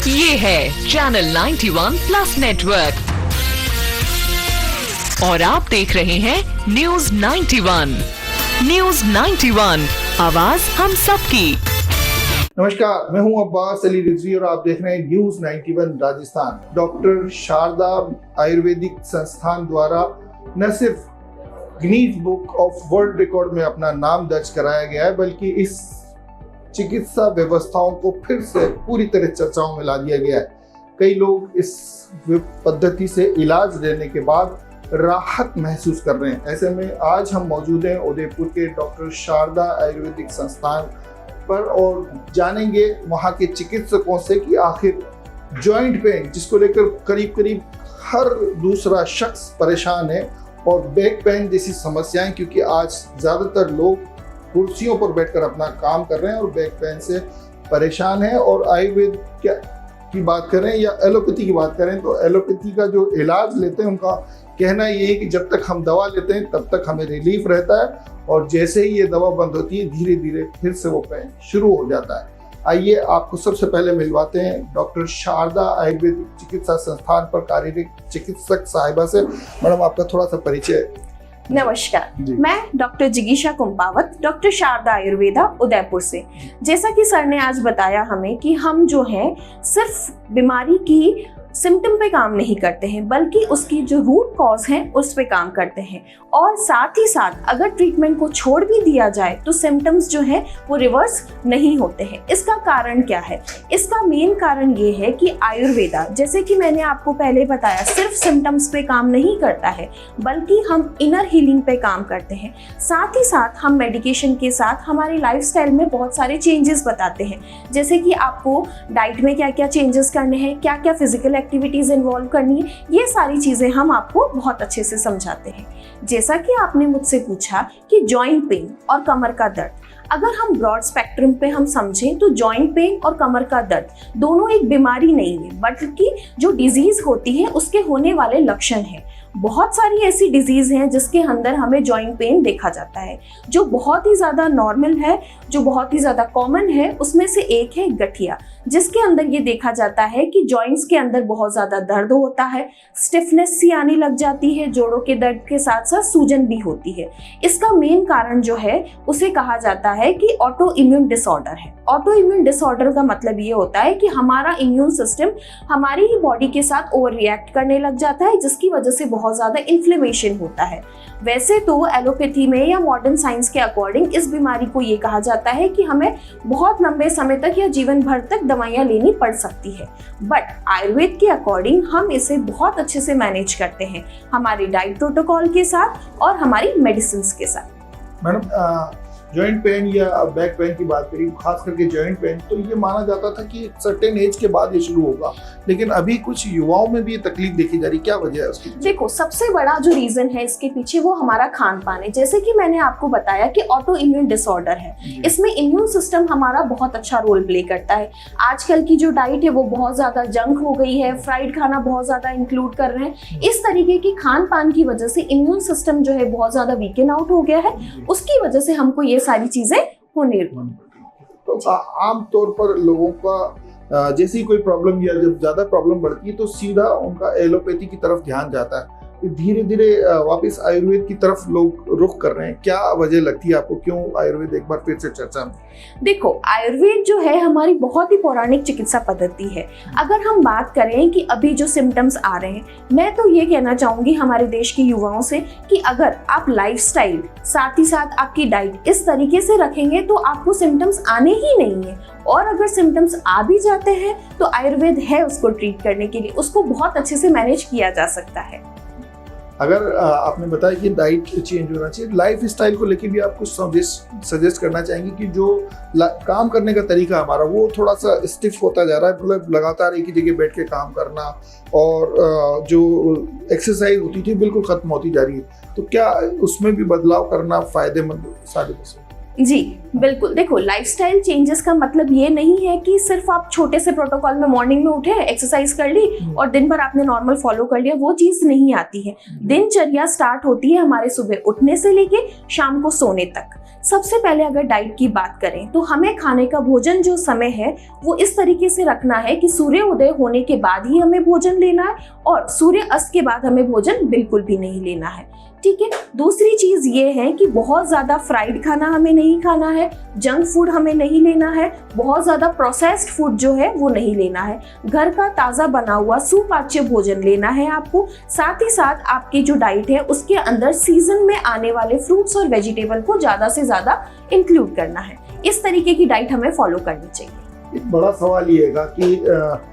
ये है channel 91 plus network और आप देख रहे हैं न्यूज 91। न्यूज 91, आवाज हम सबकी। नमस्कार, मैं हूं अब्बास अली रिजवी और आप देख रहे हैं न्यूज 91 राजस्थान। डॉक्टर शारदा आयुर्वेदिक संस्थान द्वारा न सिर्फ Guinness book of world record में अपना नाम दर्ज कराया गया है, बल्कि इस चिकित्सा व्यवस्थाओं को फिर से पूरी तरह चर्चाओं में ला दिया गया है। कई लोग इस पद्धति से इलाज लेने के बाद राहत महसूस कर रहे हैं। ऐसे में आज हम मौजूद हैं उदयपुर के डॉक्टर शारदा आयुर्वेदिक संस्थान पर और जानेंगे वहाँ के चिकित्सकों से कि आखिर जॉइंट पेन, जिसको लेकर करीब करीब हर दूसरा शख्स परेशान है, और बैक पेन जैसी समस्याएं, क्योंकि आज ज़्यादातर लोग कुर्सियों पर बैठकर अपना काम कर रहे हैं और बैक पेन से परेशान हैं। और आयुर्वेद की बात करें या एलोपैथी की बात करें तो एलोपैथी का जो इलाज लेते हैं उनका कहना ये है कि जब तक हम दवा लेते हैं तब तक हमें रिलीफ रहता है, और जैसे ही ये दवा बंद होती है धीरे धीरे फिर से वो पेन शुरू हो जाता है। आइए आपको सबसे पहले मिलवाते हैं डॉक्टर शारदा आयुर्वेदिक चिकित्सा संस्थान पर कार्यरत चिकित्सक साहिबा से। मैडम, आपका थोड़ा सा परिचय। नमस्कार, मैं डॉक्टर जिगीशा कुंपावत, डॉक्टर शारदा आयुर्वेदा उदयपुर से। जैसा कि सर ने आज बताया हमें कि हम जो है सिर्फ बीमारी की सिम्टम पे काम नहीं करते हैं, बल्कि उसकी जो रूट कॉज है उस पे काम करते हैं। और साथ ही साथ अगर ट्रीटमेंट को छोड़ भी दिया जाए तो सिम्टम्स जो है वो रिवर्स नहीं होते हैं। इसका कारण क्या है? इसका मेन कारण ये है कि आयुर्वेदा, जैसे कि मैंने आपको पहले बताया, सिर्फ सिम्टम्स पे काम नहीं करता है, बल्कि हम इनर हीलिंग पे काम करते हैं। साथ ही साथ हम मेडिकेशन के साथ हमारे लाइफस्टाइल में बहुत सारे चेंजेस बताते हैं, जैसे कि आपको डाइट में क्या क्या चेंजेस करने हैं, क्या क्या फिजिकल एक्टिविटीज इन्वॉल्व करनी है, ये सारी चीजें हम आपको बहुत अच्छे से समझाते हैं। जैसा कि आपने मुझसे पूछा कि जॉइंट पेन और कमर का दर्द, अगर हम ब्रॉड स्पेक्ट्रम पे हम समझें तो जॉइंट पेन और कमर का दर्द दोनों एक बीमारी नहीं है, बल्कि जो डिजीज होती है उसके होने वाले लक्षण हैं। बहुत सारी ऐसी डिजीज हैं जिसके अंदर हमें जॉइंट पेन देखा जाता है। जो बहुत ही ज़्यादा नॉर्मल है, जो बहुत ही ज़्यादा कॉमन है, उसमें से एक है गठिया, जिसके अंदर ये देखा जाता है कि जॉइंट्स के अंदर बहुत ज़्यादा दर्द होता है, स्टिफनेस सी आने लग जाती है, जोड़ों के दर्द के साथ साथ सूजन भी होती है। इसका मेन कारण जो है उसे कहा जाता है कि ऑटो इम्यून डिसऑर्डर है। ऑटो इम्यून डिसऑर्डर का मतलब ये होता है कि हमारा इम्यून सिस्टम हमारी ही बॉडी के साथ ओवर रिएक्ट करने लग जाता है, जिसकी वजह से बहुत ज़्यादा इन्फ्लेमेशन होता है। वैसे तो एलोपैथी में या मॉडर्न साइंस के अकॉर्डिंग इस बीमारी को ये कहा जाता है कि हमें बहुत लंबे समय तक या जीवन भर तक दवाइयाँ लेनी पड़ सकती है, बट आयुर्वेद के अकॉर्डिंग हम इसे बहुत अच्छे से मैनेज करते हैं हमारी डाइट प्रोटोकॉल के साथ और हमारी मेडिसिन के साथ। मैडम, जॉइंट पेन या बैक पेन की बात करी, खास करके जॉइंट पेन, तो ये माना जाता था कि सर्टेन एज के बाद ये शुरू होगा, लेकिन अभी कुछ युवाओं में भी ये तकलीफ देखी जा रही, क्या वजह है उसकी? देखो, सबसे बड़ा जो रीजन है इसके पीछे वो हमारा खान पान है। जैसे कि मैंने आपको बताया कि ऑटो इम्यून डिसऑर्डर है, इसमें इम्यून सिस्टम हमारा बहुत अच्छा रोल प्ले करता है। आजकल की जो डाइट है वो बहुत ज्यादा जंक हो गई है, फ्राइड खाना बहुत ज्यादा इंक्लूड कर रहे हैं। इस तरीके की खान पान की वजह से इम्यून सिस्टम जो है बहुत ज्यादा वीकन आउट हो गया है, उसकी वजह से हमको ये सारी चीजें होने। तो आम तौर पर लोगों का जैसी कोई प्रॉब्लम या जब ज्यादा प्रॉब्लम बढ़ती है तो सीधा उनका एलोपैथी की तरफ ध्यान जाता है। धीरे धीरे वापस आयुर्वेद की तरफ लोग रुख कर रहे हैं, क्या वजह लगती है आपको, क्यों आयुर्वेद एक बार फिर से चर्चा में? देखो, आयुर्वेद जो है हमारी बहुत ही पौराणिक चिकित्सा पद्धति है। अगर हम बात करें कि अभी जो सिम्टम्स आ रहे हैं, मैं तो ये कहना चाहूंगी हमारे देश के युवाओं से कि अगर आप लाइफस्टाइल साथ ही साथ आपकी डाइट इस तरीके से रखेंगे तो आपको सिम्टम्स आने ही नहीं है। और अगर सिम्टम्स आ भी जाते हैं तो आयुर्वेद है उसको ट्रीट करने के लिए, उसको बहुत अच्छे से मैनेज किया जा सकता है। अगर आपने बताया कि डाइट चेंज होना चाहिए, लाइफ स्टाइल को लेके भी आप कुछ सजेस्ट करना चाहेंगे कि जो काम करने का तरीका हमारा वो थोड़ा सा स्टिफ होता जा रहा है, मतलब लगातार एक ही जगह बैठ के काम करना, और जो एक्सरसाइज होती थी बिल्कुल खत्म होती जा रही है, तो क्या उसमें भी बदलाव करना फायदेमंद साबित हो सकता है? जी बिल्कुल। देखो, लाइफस्टाइल चेंजेस का मतलब ये नहीं है कि सिर्फ आप छोटे से प्रोटोकॉल में मॉर्निंग में उठे, एक्सरसाइज कर ली और दिन भर आपने नॉर्मल फॉलो कर लिया, वो चीज नहीं आती है। दिनचर्या स्टार्ट होती है हमारे सुबह उठने से लेके शाम को सोने तक। सबसे पहले अगर डाइट की बात करें तो हमें खाने का भोजन जो समय है वो इस तरीके से रखना है कि सूर्य उदय होने के बाद ही हमें भोजन लेना है और सूर्य अस्त के बाद हमें भोजन बिल्कुल भी नहीं लेना है। ठीक है। दूसरी चीज ये है कि बहुत ज्यादा फ्राइड खाना हमें नहीं खाना है, जंक फूड हमें नहीं लेना है, बहुत ज्यादा प्रोसेस्ड फूड जो है वो नहीं लेना है। घर का ताजा बना हुआ सुपाच्य भोजन लेना है आपको। साथ ही साथ आपकी जो डाइट है उसके अंदर सीजन में आने वाले फ्रूट्स और वेजिटेबल को ज्यादा से ज्यादा इंक्लूड करना है। इस तरीके की डाइट हमें फॉलो करनी चाहिए। एक बड़ा सवाल ये है कि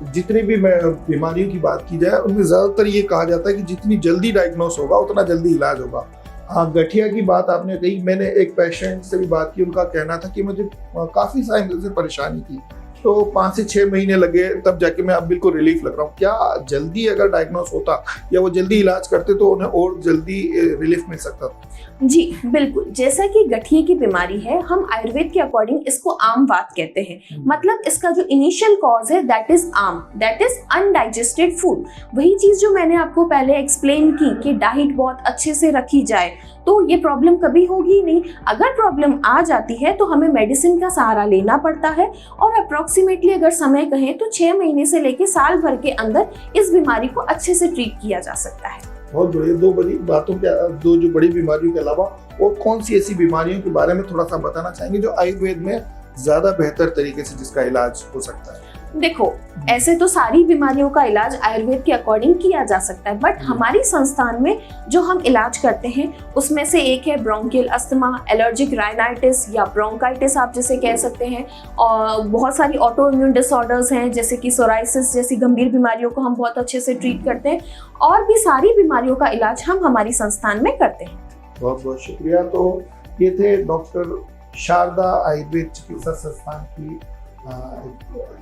जितनी भी बीमारियों की बात की जाए उनमें ज्यादातर ये कहा जाता है कि जितनी जल्दी डायग्नोस होगा उतना जल्दी इलाज होगा। हाँ, गठिया की बात आपने कही। मैंने एक पेशेंट से भी बात की, उनका कहना था कि मुझे काफी टाइम से परेशानी थी, तो 5 से 6 महीने लगे, तब जाके मैं अब बिल्कुल रिलीफ लग रहा हूँ। क्या जल्दी अगर डायग्नोस होता या वो जल्दी इलाज करते तो उन्हें और जल्दी रिलीफ मिल सकता था? जी बिल्कुल। जैसा कि गठिए की बीमारी है, हम आयुर्वेद के अकॉर्डिंग इसको आम वात कहते हैं। मतलब इसका जो इनिशियल कॉज है दैट इज आम, दैट इज अनडाइजेस्टेड फूड। वही चीज जो मैंने आपको पहले एक्सप्लेन की कि डाइट बहुत अच्छे से रखी जाए तो ये प्रॉब्लम कभी होगी नहीं। अगर प्रॉब्लम आ जाती है तो हमें मेडिसिन का सहारा लेना पड़ता है और अप्रोक्सीमेटली अगर समय कहें तो 6 महीने से लेकर साल भर के अंदर इस बीमारी को अच्छे से ट्रीट किया जा सकता है। बहुत बढ़िया। दो जो बड़ी बीमारियों के अलावा और कौन सी ऐसी बीमारियों के बारे में थोड़ा सा बताना चाहेंगे जो आयुर्वेद में ज्यादा बेहतर तरीके से जिसका इलाज हो सकता है? देखो, ऐसे तो सारी बीमारियों का इलाज आयुर्वेद के अकॉर्डिंग किया जा सकता है, बट हमारी संस्थान में जो हम इलाज करते हैं उसमें से एक है ब्रोंकियल अस्थमा, एलर्जिक राइनाइटिस या ब्रोंकाइटिस आप जिसे कह सकते हैं, और बहुत सारी ऑटो इम्यून डिसऑर्डर्स हैं जैसे कि सोराइसिस जैसी गंभीर बीमारियों को हम बहुत अच्छे से ट्रीट करते हैं, और भी सारी बीमारियों का इलाज हम हमारी संस्थान में करते हैं। बहुत बहुत शुक्रिया। तो ये थे डॉक्टर शारदा आयुर्वेद चिकित्सा संस्थान की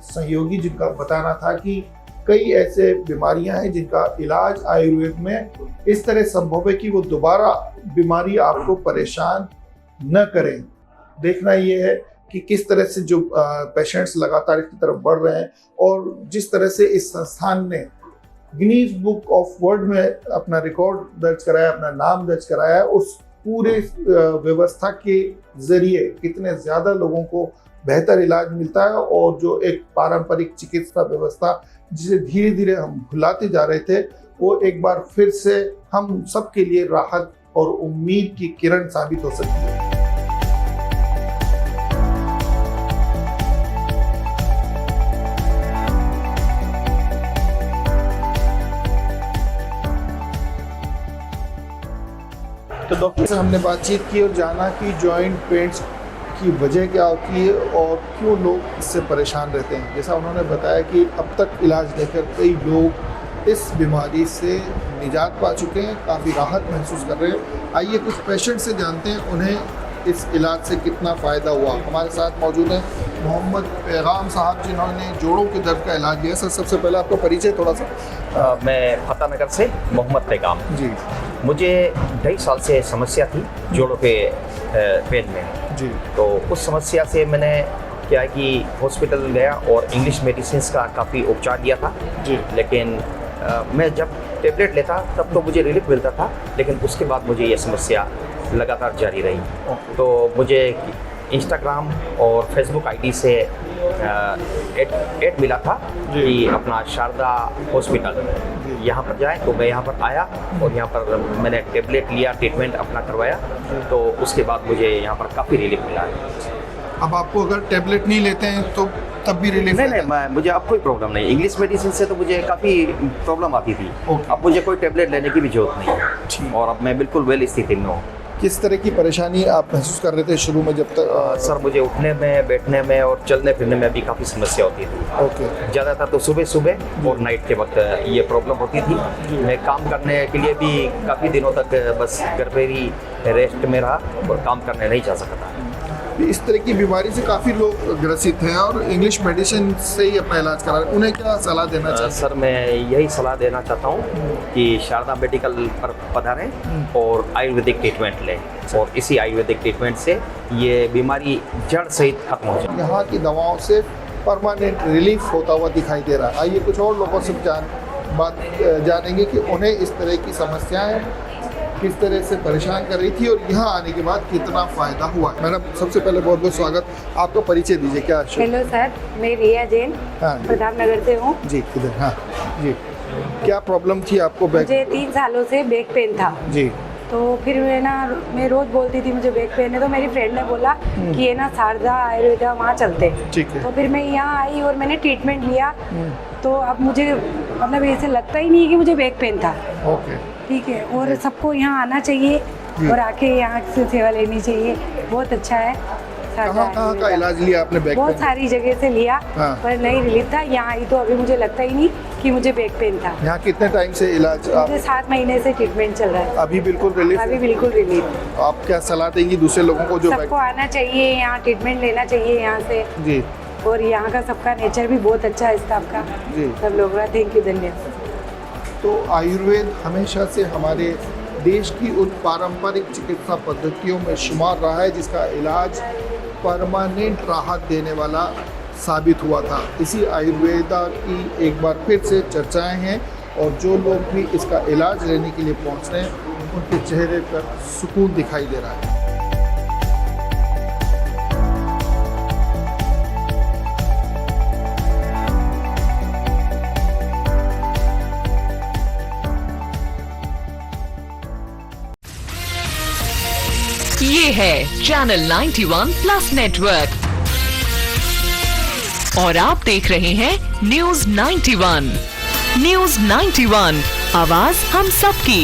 सहयोगी, जिनका बताना था कि कई ऐसे बीमारियां हैं जिनका इलाज आयुर्वेद में इस तरह संभव है कि वो दोबारा बीमारी आपको परेशान न करें। देखना ये है कि किस तरह से जो पेशेंट्स लगातार इसकी तरफ बढ़ रहे हैं और जिस तरह से इस संस्थान ने गिनीज बुक ऑफ वर्ल्ड में अपना रिकॉर्ड दर्ज कराया, अपना नाम दर्ज कराया है, उस पूरे व्यवस्था के जरिए कितने ज्यादा लोगों को बेहतर इलाज मिलता है, और जो एक पारंपरिक चिकित्सा व्यवस्था जिसे धीरे धीरे हम भुलाते जा रहे थे, वो एक बार फिर से हम सबके लिए राहत और उम्मीद की किरण साबित हो सकती है। तो डॉक्टर से हमने बातचीत की और जाना कि जॉइंट पेन्स की वजह क्या होती है और क्यों लोग इससे परेशान रहते हैं। जैसा उन्होंने बताया कि अब तक इलाज लेकर कई लोग इस बीमारी से निजात पा चुके हैं, काफ़ी राहत महसूस कर रहे हैं। आइए कुछ पेशेंट से जानते हैं उन्हें इस इलाज से कितना फ़ायदा हुआ। हमारे साथ मौजूद हैं मोहम्मद पैगाम साहब, जिन्होंने जोड़ों के दर्द का इलाज लिया। सर, सबसे पहले आपका परिचय थोड़ा सा। मैं फतेहनगर से मोहम्मद पैगाम जी। मुझे 2.5 साल से समस्या थी जोड़ों के पेन में जी। तो उस समस्या से मैंने क्या कि हॉस्पिटल गया और इंग्लिश मेडिसिन का काफ़ी उपचार लिया था जी। लेकिन मैं जब टेबलेट लेता तब तो मुझे रिलीफ मिलता था, लेकिन उसके बाद मुझे ये समस्या लगातार जारी रही। तो मुझे इंस्टाग्राम और फेसबुक आईडी से एड मिला था कि अपना शारदा हॉस्पिटल यहाँ पर जाएं, तो मैं यहाँ पर आया और यहाँ पर मैंने टेबलेट लिया, ट्रीटमेंट अपना करवाया, तो उसके बाद मुझे यहाँ पर काफ़ी रिलीफ मिला है। अब आपको अगर टेबलेट नहीं लेते हैं तो तब भी रिलीफ? नहीं, मुझे अब कोई प्रॉब्लम नहीं। इंग्लिश मेडिसिन से तो मुझे काफ़ी प्रॉब्लम आती थी। अब मुझे कोई टेबलेट लेने की भी जरूरत नहीं है और अब मैं बिल्कुल वेल स्थिति में हूँ। किस तरह की परेशानी आप महसूस कर रहे थे शुरू में जब तक? सर, मुझे उठने में, बैठने में और चलने फिरने में भी काफ़ी समस्या होती थी। ओके। ज़्यादातर तो सुबह और नाइट के वक्त ये प्रॉब्लम होती थी। मैं काम करने के लिए भी काफ़ी दिनों तक बस घर पर ही रेस्ट में रहा और काम करने नहीं जा सकता था। इस तरह की बीमारी से काफ़ी लोग ग्रसित हैं और इंग्लिश मेडिसिन से ही अपना इलाज करा रहे हैं, उन्हें क्या सलाह देना चाहिए? सर, मैं यही सलाह देना चाहता हूँ कि शारदा मेडिकल पर पधारें और आयुर्वेदिक ट्रीटमेंट लें, और इसी आयुर्वेदिक ट्रीटमेंट से ये बीमारी जड़ सहित खत्म हो जाए। यहाँ की दवाओं से परमानेंट रिलीफ होता हुआ दिखाई दे रहा है। आइए कुछ और लोगों से जानेंगे कि उन्हें इस तरह की समस्याएं किस तरह से परेशान कर रही थी और यहाँ आने के बाद कितना फ़ायदा हुआ। मैडम सबसे पहले बहुत बहुत स्वागत, आपका परिचय दीजिए क्या? हेलो सर, मैं रिया जैन हाँ प्रताप नगर से हूँ जी। इधर हाँ जी, क्या प्रॉब्लम थी आपको? बैक? मुझे 3 सालों से बैक पेन था जी। तो फिर मैं रोज बोलती थी मुझे बैक पेन है, तो मेरी फ्रेंड ने बोला कि ये ना शारदा आयुर्वेदा वहाँ चलते हैं। ठीक है। तो फिर मैं यहाँ आई और मैंने ट्रीटमेंट लिया, तो अब मुझे मतलब ऐसे लगता ही नहीं कि मुझे बैक पेन था। ओके ठीक है, और सबको यहाँ आना चाहिए और आके यहाँ से सेवा लेनी चाहिए, बहुत अच्छा है। कहाँ का इलाज लिया आपने बैक बहुत पेन? सारी जगह से लिया हाँ। पर नहीं रिलीफ था। यहाँ आई तो अभी मुझे लगता ही नहीं कि मुझे बैक पेन था। यहाँ कितने टाइम से इलाज? मुझे 7 महीने से ट्रीटमेंट चल रहा है। अभी बिल्कुल रिलीफ? अभी बिल्कुल रिलीफ। आप क्या सलाह देंगी दूसरे लोगों को जो सबको आना चाहिए, यहाँ ट्रीटमेंट लेना चाहिए यहाँ से। जी। और यहाँ का सबका नेचर भी बहुत अच्छा है स्टाफ का, जी। सब लोगों का थैंक यू, धन्यवाद। तो आयुर्वेद हमेशा से हमारे देश की उन पारंपरिक चिकित्सा पद्धतियों में शुमार रहा है जिसका इलाज परमानेंट राहत देने वाला साबित हुआ था। इसी आयुर्वेदा की एक बार फिर से चर्चाएं हैं और जो लोग भी इसका इलाज लेने के लिए पहुंच रहे हैं उनके चेहरे पर सुकून दिखाई दे रहा है। ये है चैनल 91 प्लस नेटवर्क और आप देख रहे हैं न्यूज 91। न्यूज 91, आवाज हम सबकी।